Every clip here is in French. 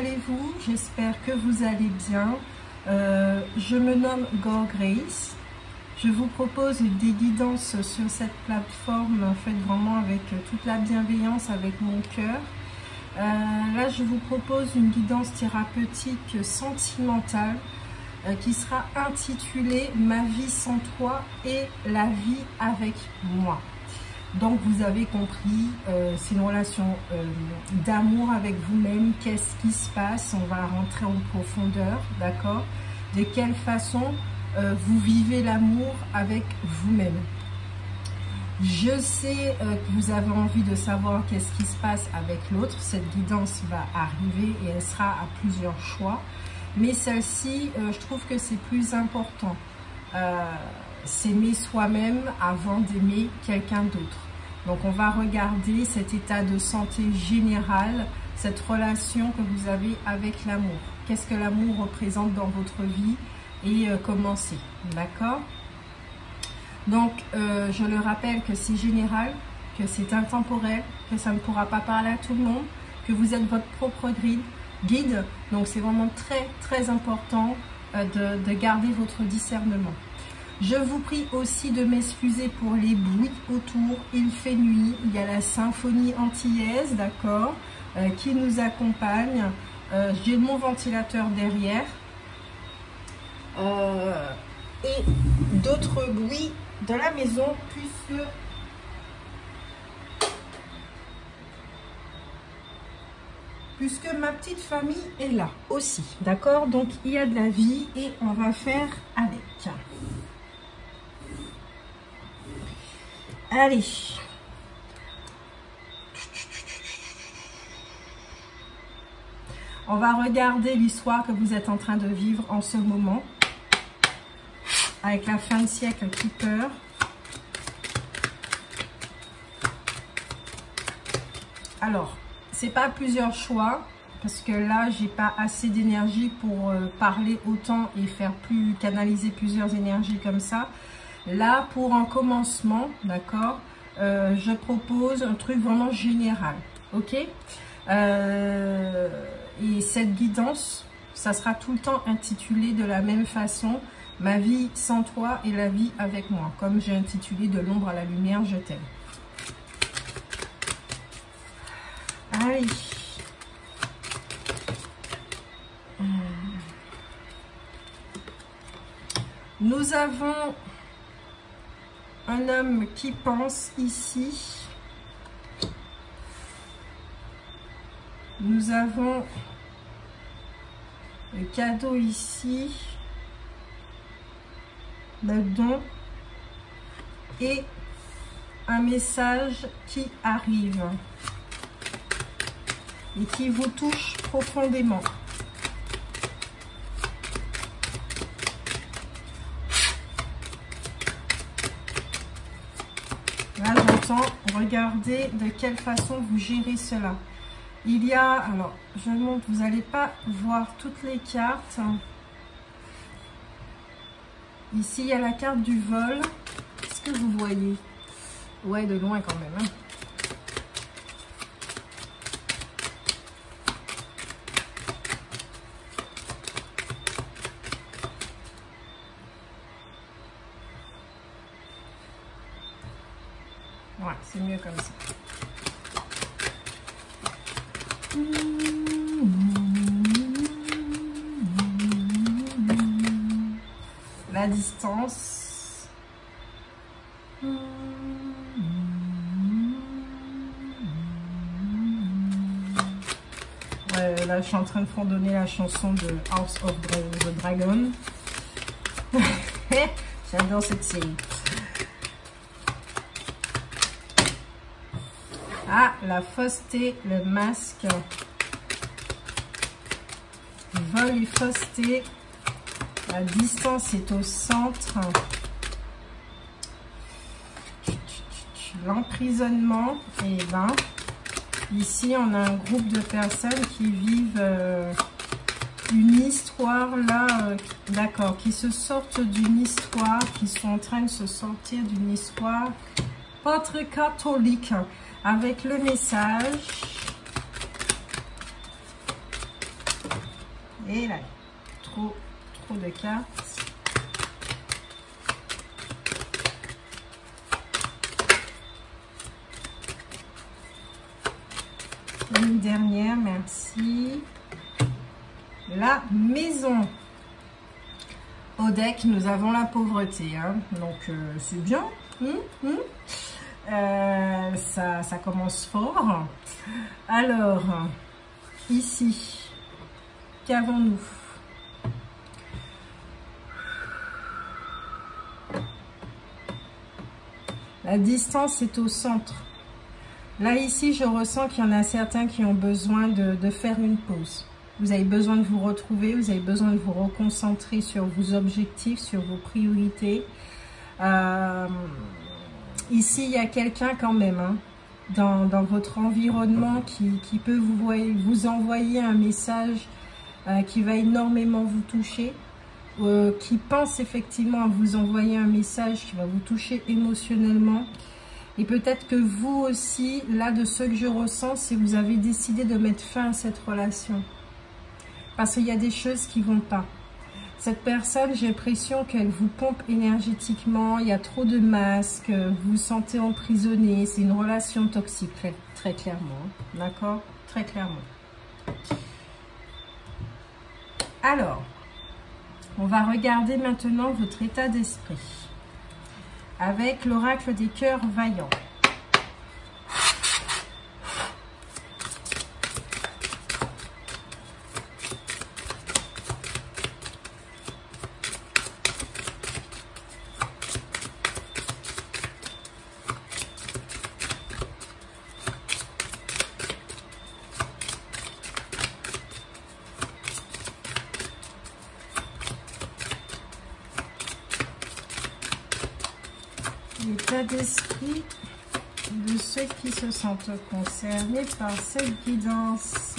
allez-vous? J'espère que vous allez bien. Je me nomme Gore Grace. Je vous propose des guidances sur cette plateforme, faites vraiment avec toute la bienveillance, avec mon cœur. Là, je vous propose une guidance thérapeutique sentimentale qui sera intitulée « Ma vie sans toi et la vie avec moi ». Donc, vous avez compris, c'est une relation d'amour avec vous-même. Qu'est-ce qui se passe? On va rentrer en profondeur, d'accord? De quelle façon vous vivez l'amour avec vous-même? Je sais que vous avez envie de savoir qu'est-ce qui se passe avec l'autre. Cette guidance va arriver et elle sera à plusieurs choix. Mais celle-ci, je trouve que c'est plus important. S'aimer soi-même avant d'aimer quelqu'un d'autre. Donc on va regarder cet état de santé général, cette relation que vous avez avec l'amour. Qu'est-ce que l'amour représente dans votre vie et comment c'est, d'accord? Donc je le rappelle que c'est général, que c'est intemporel, que ça ne pourra pas parler à tout le monde, que vous êtes votre propre guide. Donc c'est vraiment très important de garder votre discernement. Je vous prie aussi de m'excuser pour les bruits autour. Il fait nuit, il y a la symphonie antillaise, d'accord, qui nous accompagne. J'ai mon ventilateur derrière. Et d'autres bruits de la maison, puisque ma petite famille est là aussi, d'accord. Donc il y a de la vie et on va faire avec. Allez, on va regarder l'histoire que vous êtes en train de vivre en ce moment, avec la fin de siècle qui pleure. Alors, c'est pas plusieurs choix, parce que là, j'ai pas assez d'énergie pour parler autant et faire canaliser plusieurs énergies comme ça. Là, pour un commencement, d'accord, je propose un truc vraiment général, ok? Et cette guidance, ça sera tout le temps intitulé de la même façon, « Ma vie sans toi et la vie avec moi », comme j'ai intitulé « De l'ombre à la lumière, je t'aime ». Allez. Nous avons un homme qui pense ici. Nous avons le cadeau ici. Le don. Et un message qui arrive. Et qui vous touche profondément. Là, j'entends, regardez de quelle façon vous gérez cela. Il y a, alors, je montre, vous n'allez pas voir toutes les cartes. Ici, il y a la carte du vol. Est-ce que vous voyez? Ouais, de loin quand même. Hein. Ouais, c'est mieux comme ça. La distance. Ouais, là, je suis en train de fredonner la chanson de House of the Dragon. J'adore cette série. Ah, la fausseté, le masque. Vol et fausseté. La distance est au centre. L'emprisonnement. Et ben, ici, on a un groupe de personnes qui vivent une histoire là, d'accord, qui se sortent d'une histoire, qui sont en train de se sortir d'une histoire pas très catholique, avec le message. Et là, trop de cartes. Une dernière, merci. La maison. Au deck, nous avons la pauvreté, hein. Donc c'est bien. Ça commence fort. Alors, ici, qu'avons-nous? La distance est au centre. Là, ici, je ressens qu'il y en a certains qui ont besoin de faire une pause. Vous avez besoin de vous retrouver, vous avez besoin de vous reconcentrer sur vos objectifs, sur vos priorités. Ici, il y a quelqu'un quand même, hein, dans votre environnement qui peut vous envoyer un message qui va énormément vous toucher, qui pense effectivement à vous envoyer un message qui va vous toucher émotionnellement. Et peut-être que vous aussi, là, de ce que je ressens, c'est que vous avez décidé de mettre fin à cette relation. Parce qu'il y a des choses qui ne vont pas. Cette personne, j'ai l'impression qu'elle vous pompe énergétiquement. Il y a trop de masques. Vous vous sentez emprisonné. C'est une relation toxique, très clairement. D'accord? Très clairement. Alors, on va regarder maintenant votre état d'esprit. Avec l'oracle des cœurs vaillants. L'état d'esprit de ceux qui se sentent concernés par cette guidance.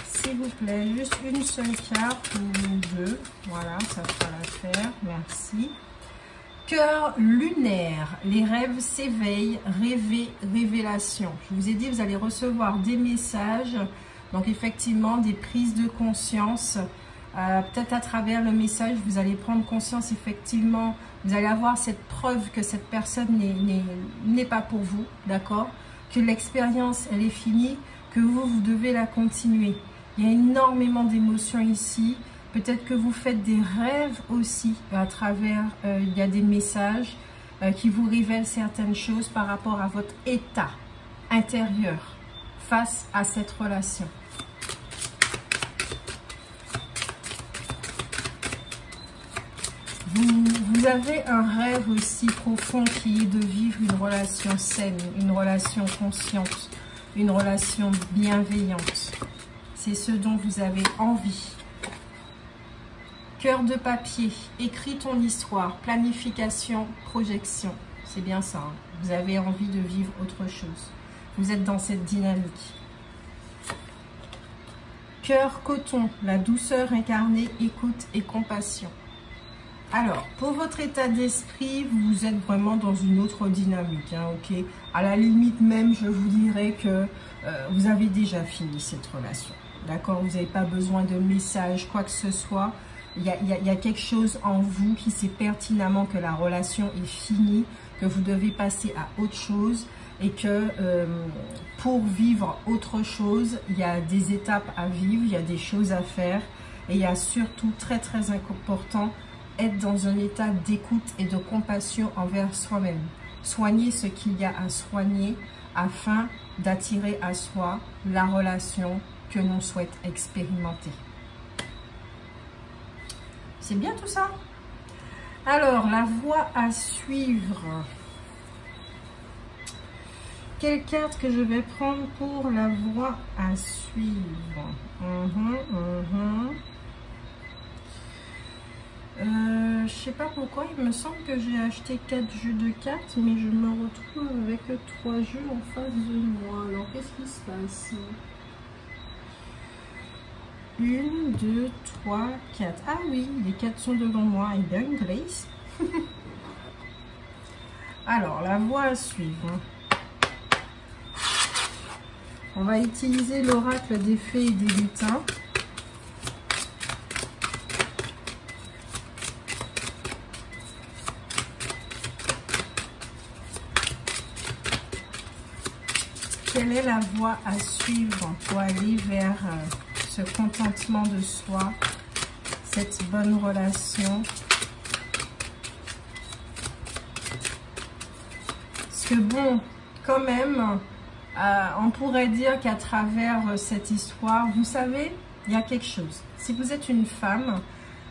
S'il vous plaît, juste une seule carte ou deux. Voilà, ça fera l'affaire. Merci. Cœur lunaire. Les rêves s'éveillent. Rêver, révélation. Je vous ai dit, vous allez recevoir des messages. Donc, effectivement, des prises de conscience. Peut-être à travers le message, vous allez prendre conscience, effectivement, vous allez avoir cette preuve que cette personne n'est pas pour vous, d'accord? Que l'expérience, elle est finie, que vous devez la continuer. Il y a énormément d'émotions ici. Peut-être que vous faites des rêves aussi à travers, il y a des messages qui vous révèlent certaines choses par rapport à votre état intérieur face à cette relation. Vous avez un rêve aussi profond qui est de vivre une relation saine, une relation consciente, une relation bienveillante. C'est ce dont vous avez envie. Cœur de papier, écris ton histoire, planification, projection. C'est bien ça, hein? Vous avez envie de vivre autre chose. Vous êtes dans cette dynamique. Cœur coton, la douceur incarnée, écoute et compassion. Alors, pour votre état d'esprit, vous êtes vraiment dans une autre dynamique, hein, ok? À la limite même, je vous dirais que vous avez déjà fini cette relation, d'accord? Vous n'avez pas besoin de message, quoi que ce soit. Il y a quelque chose en vous qui sait pertinemment que la relation est finie, que vous devez passer à autre chose et que pour vivre autre chose, il y a des étapes à vivre, il y a des choses à faire et il y a surtout très important être dans un état d'écoute et de compassion envers soi-même. Soigner ce qu'il y a à soigner afin d'attirer à soi la relation que l'on souhaite expérimenter. C'est bien tout ça? Alors, la voie à suivre. Quelle carte que je vais prendre pour la voie à suivre? Je sais pas pourquoi, il me semble que j'ai acheté 4 jeux de cartes, mais je me retrouve avec 3 jeux en face de moi. Alors, qu'est-ce qui se passe? 1, 2, 3, 4. Ah oui, les 4 sont devant moi. Et bien, Grace. Alors, la voie à suivre. On va utiliser l'oracle des fées et des lutins. quelle est la voie à suivre pour aller vers ce contentement de soi, cette bonne relation? Parce que bon, quand même, on pourrait dire qu'à travers cette histoire, vous savez, il y a quelque chose. Si vous êtes une femme,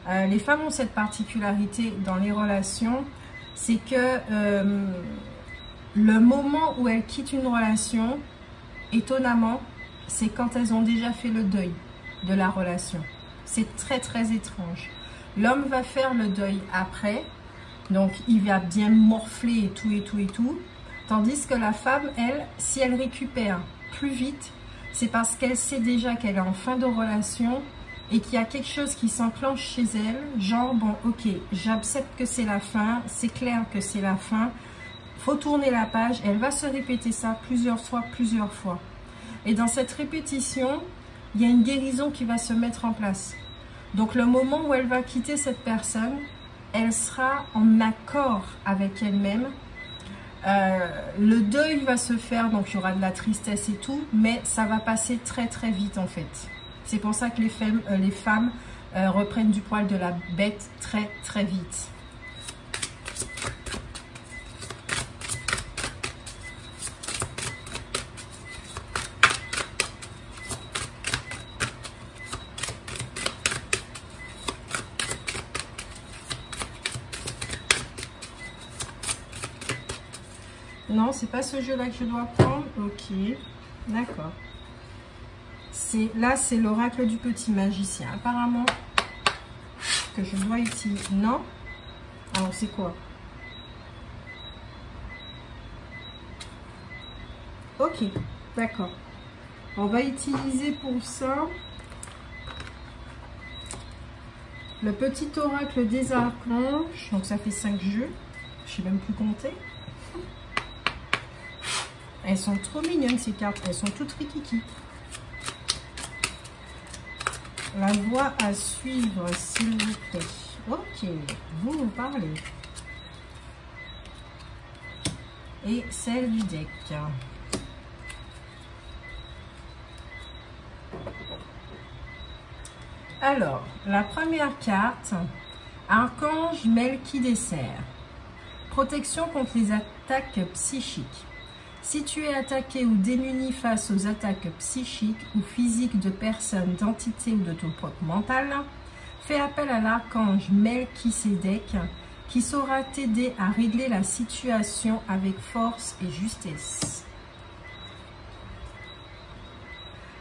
les femmes ont cette particularité dans les relations, c'est que le moment où elles quittent une relation, étonnamment, c'est quand elles ont déjà fait le deuil de la relation. C'est très très étrange. L'homme va faire le deuil après, donc il va bien morfler et tout et tout et tout. Tandis que la femme, elle, si elle récupère plus vite, c'est parce qu'elle sait déjà qu'elle est en fin de relation et qu'il y a quelque chose qui s'enclenche chez elle, genre, bon, ok, j'accepte que c'est la fin, c'est clair que c'est la fin, faut tourner la page. Elle va se répéter ça plusieurs fois. Et dans cette répétition, il y a une guérison qui va se mettre en place. Donc le moment où elle va quitter cette personne, elle sera en accord avec elle-même. Le deuil va se faire, donc il y aura de la tristesse et tout, mais ça va passer très très vite en fait. C'est pour ça que les femmes reprennent du poil de la bête très très vite. Non, c'est pas ce jeu-là que je dois prendre. Ok, d'accord. Là, c'est l'oracle du petit magicien. Apparemment, que je dois utiliser. Non. Alors, c'est quoi? Ok, d'accord. On va utiliser pour ça le petit oracle des archanges. Donc, ça fait 5 jeux. Je sais même plus compter. Elles sont trop mignonnes ces cartes, elles sont toutes rikiki. La voie à suivre, s'il vous plaît. Ok, vous parlez. Et celle du deck. Alors, la première carte, Archange Melchidécer. Protection contre les attaques psychiques. Si tu es attaqué ou démuni face aux attaques psychiques ou physiques de personnes, d'entités ou de ton propre mental, fais appel à l'archange Melchisédek qui saura t'aider à régler la situation avec force et justesse.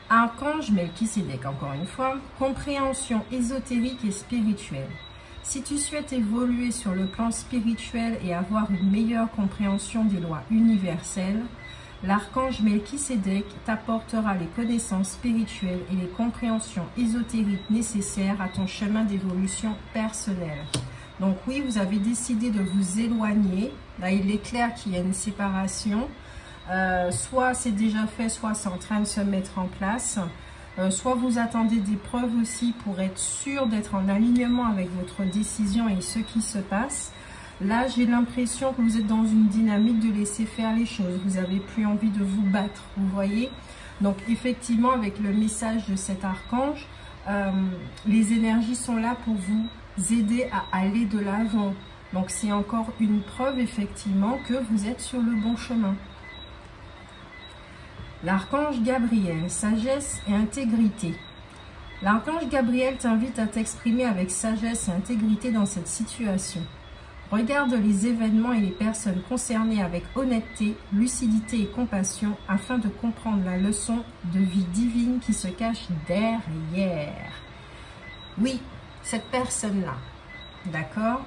Archange Melchisédek, encore une fois, compréhension ésotérique et spirituelle. Si tu souhaites évoluer sur le plan spirituel et avoir une meilleure compréhension des lois universelles, l'archange Melchisédek t'apportera les connaissances spirituelles et les compréhensions ésotériques nécessaires à ton chemin d'évolution personnelle. Donc oui, vous avez décidé de vous éloigner. Là, il est clair qu'il y a une séparation. Soit c'est déjà fait, soit c'est en train de se mettre en place. Soit vous attendez des preuves aussi pour être sûr d'être en alignement avec votre décision et ce qui se passe. Là, j'ai l'impression que vous êtes dans une dynamique de laisser faire les choses. Vous n'avez plus envie de vous battre, vous voyez. Donc, effectivement, avec le message de cet archange, les énergies sont là pour vous aider à aller de l'avant. Donc, c'est encore une preuve, effectivement, que vous êtes sur le bon chemin. L'archange Gabriel, sagesse et intégrité. L'archange Gabriel t'invite à t'exprimer avec sagesse et intégrité dans cette situation. Regarde les événements et les personnes concernées avec honnêteté, lucidité et compassion afin de comprendre la leçon de vie divine qui se cache derrière. Oui, cette personne-là, d'accord?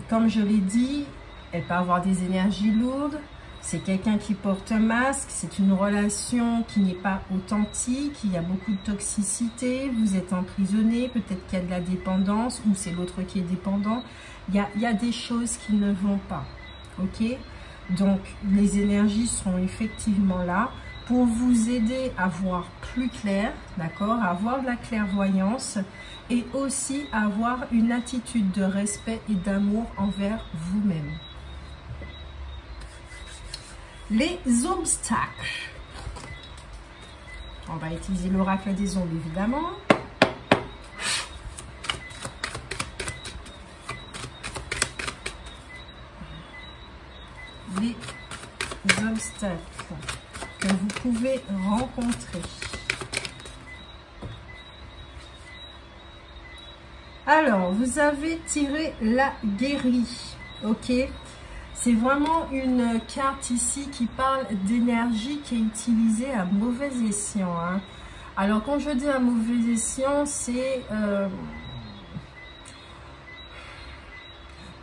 Comme je l'ai dit, elle peut avoir des énergies lourdes. C'est quelqu'un qui porte un masque, c'est une relation qui n'est pas authentique, il y a beaucoup de toxicité, vous êtes emprisonné, peut-être qu'il y a de la dépendance ou c'est l'autre qui est dépendant. Il y a des choses qui ne vont pas, ok? Donc, les énergies seront effectivement là pour vous aider à voir plus clair, d'accord? À avoir de la clairvoyance et aussi à avoir une attitude de respect et d'amour envers vous-même. Les obstacles. On va utiliser l'oracle des ombres, évidemment. Les obstacles que vous pouvez rencontrer. Alors, vous avez tiré la guérie, ok? C'est vraiment une carte ici qui parle d'énergie qui est utilisée à mauvais escient, hein. Alors, quand je dis à mauvais escient, c'est...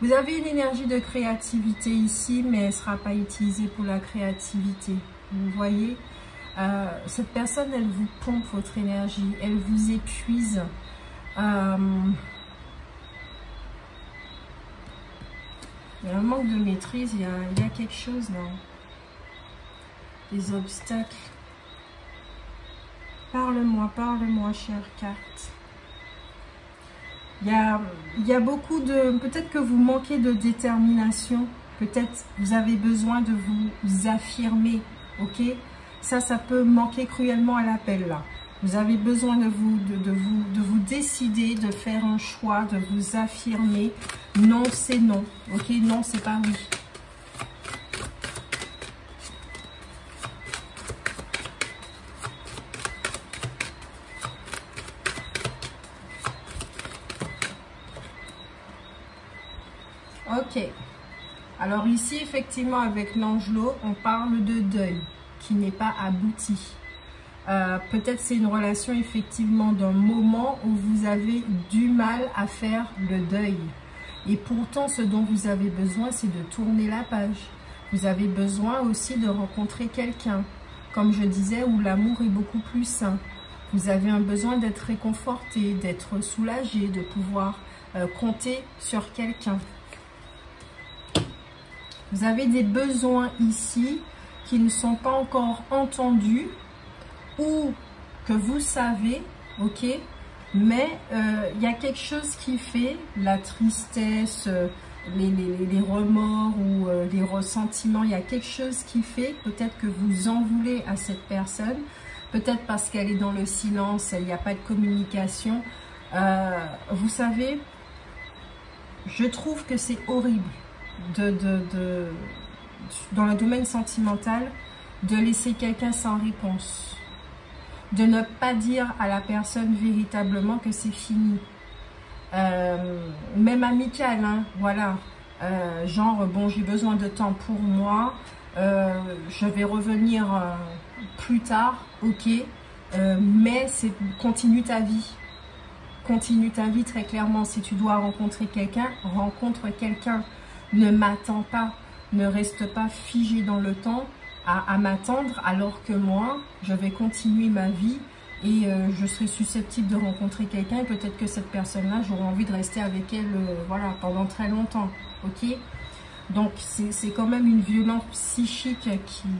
vous avez une énergie de créativité ici, mais elle ne sera pas utilisée pour la créativité. Vous voyez, cette personne, elle vous pompe votre énergie, elle vous épuise. Il y a un manque de maîtrise, il y a quelque chose là. Des obstacles. Parle-moi, chère carte. Il y a beaucoup de... Peut-être que vous manquez de détermination. Peut-être vous avez besoin de vous affirmer. Ok? Ça peut manquer cruellement à l'appel là. Vous avez besoin de vous décider, de faire un choix, de vous affirmer. Non, c'est non. Ok? Non, c'est pas oui. Ok. Alors ici, effectivement, avec l'Angelot, on parle de deuil qui n'est pas abouti. Peut-être c'est une relation effectivement d'un moment où vous avez du mal à faire le deuil. Et pourtant, ce dont vous avez besoin, c'est de tourner la page. Vous avez besoin aussi de rencontrer quelqu'un, comme je disais, où l'amour est beaucoup plus sain. Vous avez un besoin d'être réconforté, d'être soulagé, de pouvoir compter sur quelqu'un. Vous avez des besoins ici qui ne sont pas encore entendus ou que vous savez, ok, mais il y a quelque chose qui fait la tristesse, les remords ou les ressentiments. Il y a quelque chose qui fait peut-être que vous en voulez à cette personne, peut-être parce qu'elle est dans le silence, il n'y a pas de communication. Vous savez, je trouve que c'est horrible dans le domaine sentimental, de laisser quelqu'un sans réponse, de ne pas dire à la personne véritablement que c'est fini, même amical, hein, voilà, genre bon, j'ai besoin de temps pour moi, je vais revenir plus tard, ok, mais c'est continue ta vie. Continue ta vie très clairement. Si tu dois rencontrer quelqu'un, rencontre quelqu'un. Ne m'attends pas, ne reste pas figé dans le temps à m'attendre alors que moi, je vais continuer ma vie et je serai susceptible de rencontrer quelqu'un. Peut-être que cette personne-là, j'aurai envie de rester avec elle voilà, pendant très longtemps. Ok? Donc, c'est quand même une violence psychique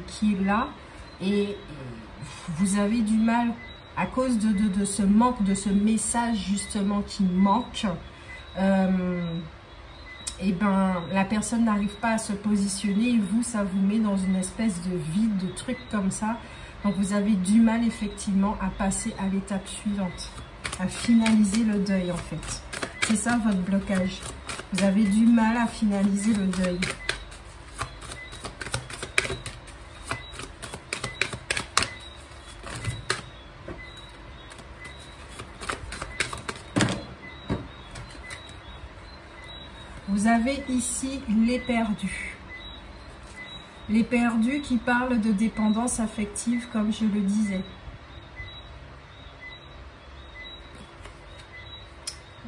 qui est là et vous avez du mal à cause de ce manque, de ce message justement qui manque. Et ben la personne n'arrive pas à se positionner et vous, ça vous met dans une espèce de vide, de trucs comme ça. Donc vous avez du mal effectivement à passer à l'étape suivante, à finaliser le deuil en fait. C'est ça votre blocage. Vous avez du mal à finaliser le deuil. Vous avez ici les perdus. Les perdus qui parlent de dépendance affective, comme je le disais.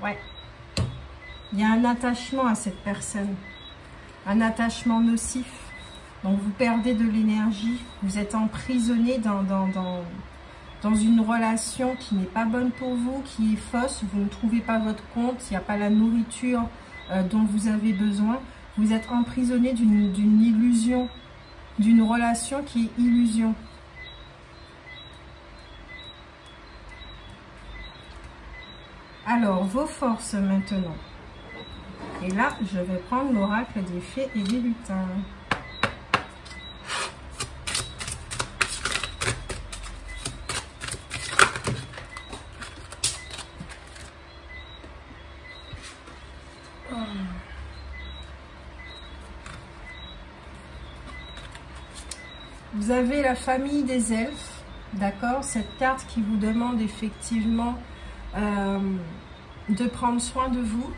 Ouais. Il y a un attachement à cette personne. Un attachement nocif. Donc vous perdez de l'énergie. Vous êtes emprisonné dans une relation qui n'est pas bonne pour vous, qui est fausse. Vous ne trouvez pas votre compte. Il n'y a pas la nourriture dont vous avez besoin. Vous êtes emprisonné d'une illusion, d'une relation qui est illusion. Alors, vos forces maintenant. Et là, je vais prendre l'oracle des fées et des lutins. Vous avez la famille des elfes, d'accord? Cette carte qui vous demande effectivement de prendre soin de vous.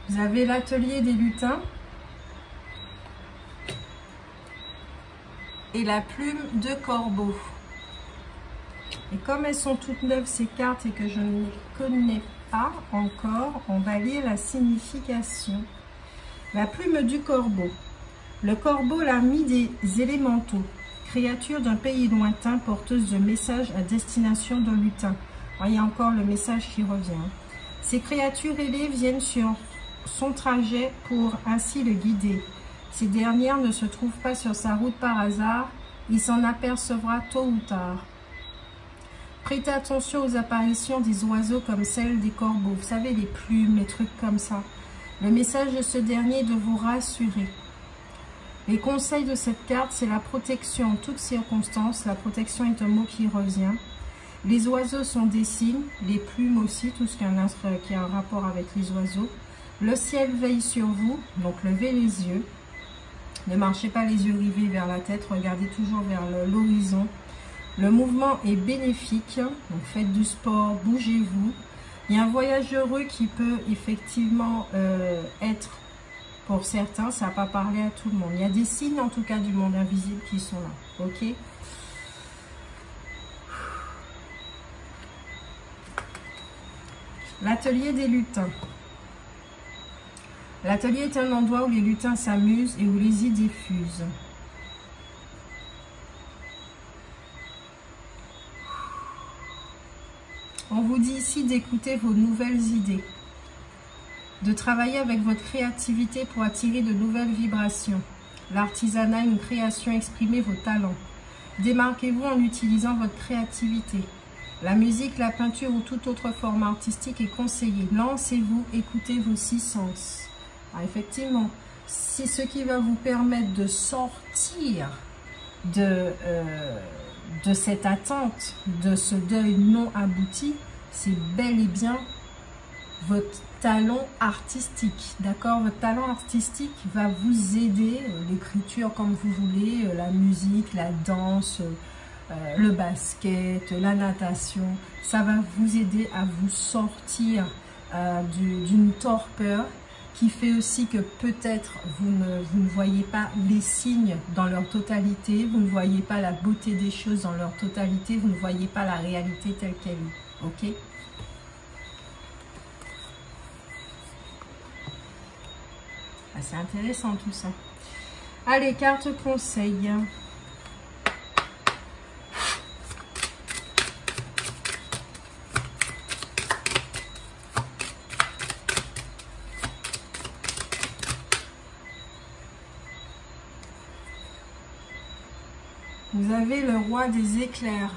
Vous avez l'atelier des lutins. Et la plume de corbeau. Et comme elles sont toutes neuves ces cartes et que je ne les connais pas encore, on va lire la signification. La plume du corbeau. Le corbeau, l'ami des élémentaux, créature d'un pays lointain, porteuse de messages à destination d'un lutin. Voyez encore le message qui revient. Ces créatures ailées viennent sur son trajet pour ainsi le guider. Ces dernières ne se trouvent pas sur sa route par hasard, il s'en apercevra tôt ou tard. Prêtez attention aux apparitions des oiseaux comme celles des corbeaux. Vous savez, les plumes, les trucs comme ça. Le message de ce dernier est de vous rassurer. Les conseils de cette carte, c'est la protection en toutes circonstances. La protection est un mot qui revient. Les oiseaux sont des signes, les plumes aussi, tout ce qui a un rapport avec les oiseaux. Le ciel veille sur vous, donc levez les yeux. Ne marchez pas les yeux rivés vers la tête, regardez toujours vers l'horizon. Le mouvement est bénéfique, donc faites du sport, bougez-vous. Il y a un voyage heureux qui peut effectivement être pour certains, ça n'a pas parlé à tout le monde. Il y a des signes en tout cas du monde invisible qui sont là, ok? L'atelier des lutins. L'atelier est un endroit où les lutins s'amusent et où les idées fusent. On vous dit ici d'écouter vos nouvelles idées, de travailler avec votre créativité pour attirer de nouvelles vibrations. L'artisanat, une création, exprimez vos talents. Démarquez-vous en utilisant votre créativité. La musique, la peinture ou toute autre forme artistique est conseillée. Lancez-vous, écoutez vos 6 sens. Ah, effectivement, c'est ce qui va vous permettre de sortir de cette attente, de ce deuil non abouti. C'est bel et bien votre talent artistique, d'accord? Votre talent artistique va vous aider, l'écriture comme vous voulez, la musique, la danse, le basket, la natation. Ça va vous aider à vous sortir d'une torpeur qui fait aussi que peut-être vous ne voyez pas les signes dans leur totalité, vous ne voyez pas la beauté des choses dans leur totalité, vous ne voyez pas la réalité telle qu'elle est, ok? Ah, c'est intéressant tout ça. Allez, carte conseil. Vous avez le roi des éclairs.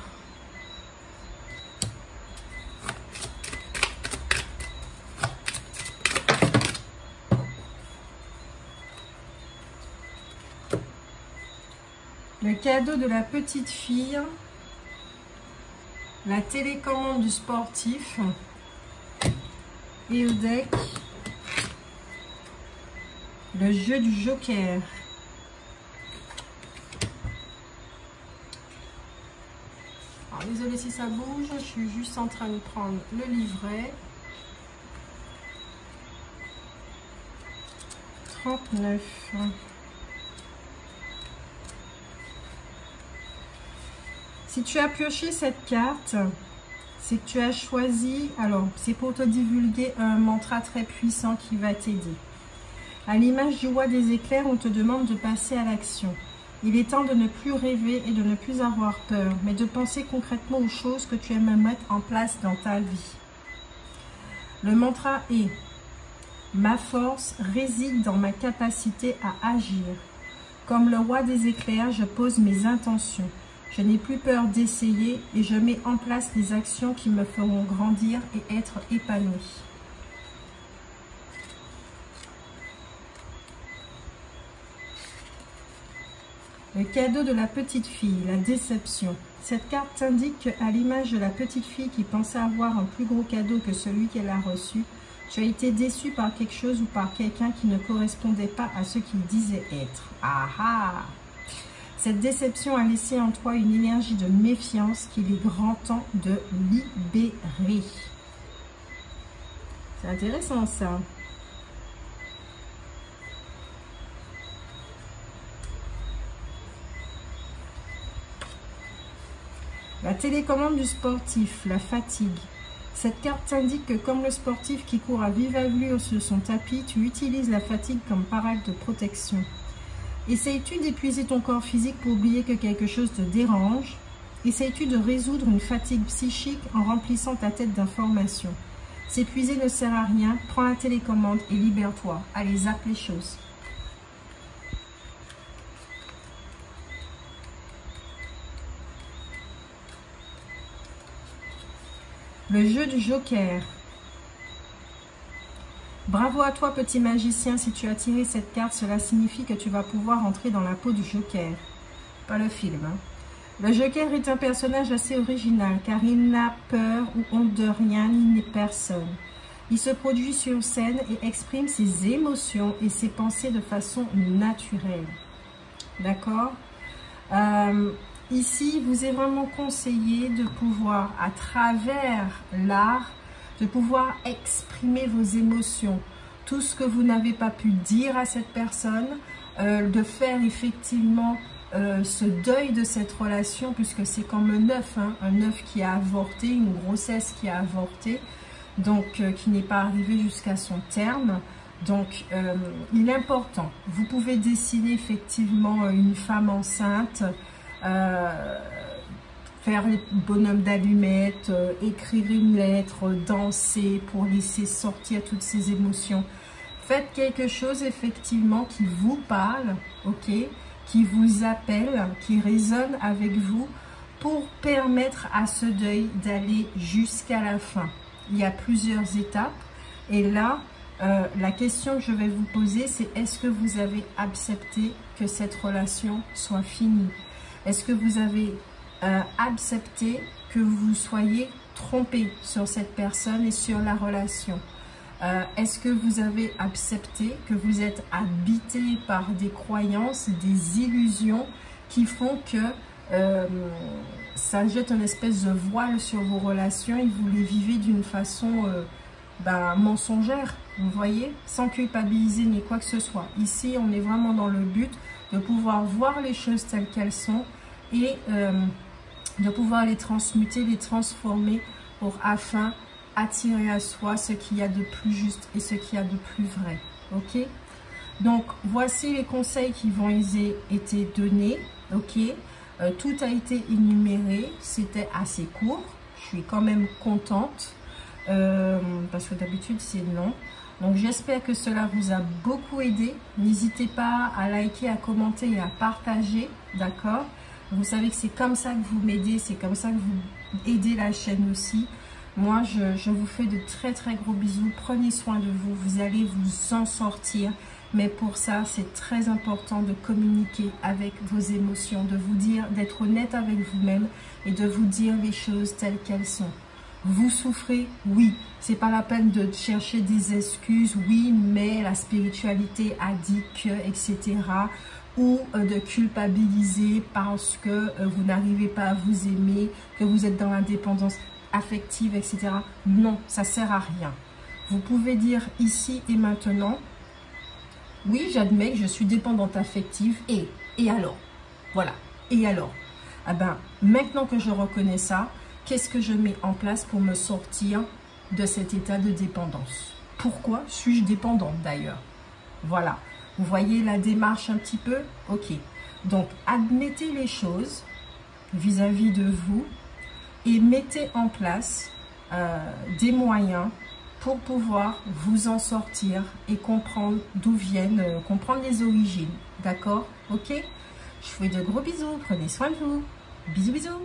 Le cadeau de la petite fille. La télécommande du sportif. Et au deck, le jeu du joker. Désolée si ça bouge, je suis juste en train de prendre le livret. 39. Si tu as pioché cette carte, c'est que tu as choisi, alors c'est pour te divulguer un mantra très puissant qui va t'aider. À l'image du roi des éclairs, on te demande de passer à l'action. Il est temps de ne plus rêver et de ne plus avoir peur, mais de penser concrètement aux choses que tu aimes mettre en place dans ta vie. Le mantra est « Ma force réside dans ma capacité à agir. Comme le roi des éclairs, je pose mes intentions. Je n'ai plus peur d'essayer et je mets en place les actions qui me feront grandir et être épanoui. » Le cadeau de la petite fille, la déception. Cette carte indique qu'à l'image de la petite fille qui pensait avoir un plus gros cadeau que celui qu'elle a reçu, Tu as été déçu par quelque chose ou par quelqu'un qui ne correspondait pas à ce qu'il disait être. Ah ah! Cette déception a laissé en toi une énergie de méfiance qu'il est grand temps de libérer. C'est intéressant ça. La télécommande du sportif, la fatigue. Cette carte t'indique que comme le sportif qui court à vive allure sur son tapis, tu utilises la fatigue comme parade de protection. Essayes-tu d'épuiser ton corps physique pour oublier que quelque chose te dérange? Essayes-tu de résoudre une fatigue psychique en remplissant ta tête d'informations? S'épuiser ne sert à rien, prends la télécommande et libère-toi. Allez, zappe les choses. Le jeu du joker. Bravo à toi, petit magicien. Si tu as tiré cette carte, cela signifie que tu vas pouvoir entrer dans la peau du joker. Pas le film, hein. Le joker est un personnage assez original car il n'a peur ou honte de rien ni de personne. Il se produit sur scène et exprime ses émotions et ses pensées de façon naturelle. D'accord? Ici, vous est vraiment conseillé de pouvoir, à travers l'art, de pouvoir exprimer vos émotions. Tout ce que vous n'avez pas pu dire à cette personne, de faire effectivement ce deuil de cette relation, puisque c'est comme un œuf qui a avorté, une grossesse qui a avorté, donc qui n'est pas arrivé jusqu'à son terme. Donc, il est important. Vous pouvez dessiner effectivement une femme enceinte, faire les bonhommes d'allumettes, écrire une lettre, danser pour laisser sortir toutes ces émotions. Faites quelque chose effectivement qui vous parle, ok, qui vous appelle, qui résonne avec vous pour permettre à ce deuil d'aller jusqu'à la fin. Il y a plusieurs étapes et là, la question que je vais vous poser, c'est est-ce que vous avez accepté que cette relation soit finie? Est-ce que vous avez accepté que vous soyez trompé sur cette personne et sur la relation? Est-ce que vous avez accepté que vous êtes habité par des croyances, des illusions qui font que ça jette une espèce de voile sur vos relations et vous les vivez d'une façon mensongère, vous voyez, sans culpabiliser ni quoi que ce soit. Ici, on est vraiment dans le but de pouvoir voir les choses telles qu'elles sont et de pouvoir les transmuter, les transformer afin attirer à soi ce qu'il y a de plus juste et ce qu'il y a de plus vrai. Ok? Donc, voici les conseils qui vont été donnés. Ok? Tout a été énuméré. C'était assez court. Je suis quand même contente parce que d'habitude, c'est long. Donc, j'espère que cela vous a beaucoup aidé. N'hésitez pas à liker, à commenter et à partager. D'accord? Vous savez que c'est comme ça que vous m'aidez. C'est comme ça que vous aidez la chaîne aussi. Moi, je vous fais de très très gros bisous. Prenez soin de vous. Vous allez vous en sortir. Mais pour ça, c'est très important de communiquer avec vos émotions, de vous dire, d'être honnête avec vous-même et de vous dire les choses telles qu'elles sont. Vous souffrez, oui. C'est pas la peine de chercher des excuses, oui, mais la spiritualité a dit que, etc. Ou de culpabiliser parce que vous n'arrivez pas à vous aimer, que vous êtes dans l'indépendance affective, etc. Non, ça sert à rien. Vous pouvez dire ici et maintenant, oui, j'admets que je suis dépendante affective et alors? Voilà, et alors? Ah ben, maintenant que je reconnais ça, qu'est-ce que je mets en place pour me sortir de cet état de dépendance? Pourquoi suis-je dépendante d'ailleurs? Voilà, vous voyez la démarche un petit peu? Ok, donc admettez les choses vis-à-vis de vous et mettez en place des moyens pour pouvoir vous en sortir et comprendre d'où viennent, comprendre les origines. D'accord? Ok? Je vous fais de gros bisous. Prenez soin de vous. Bisous, bisous.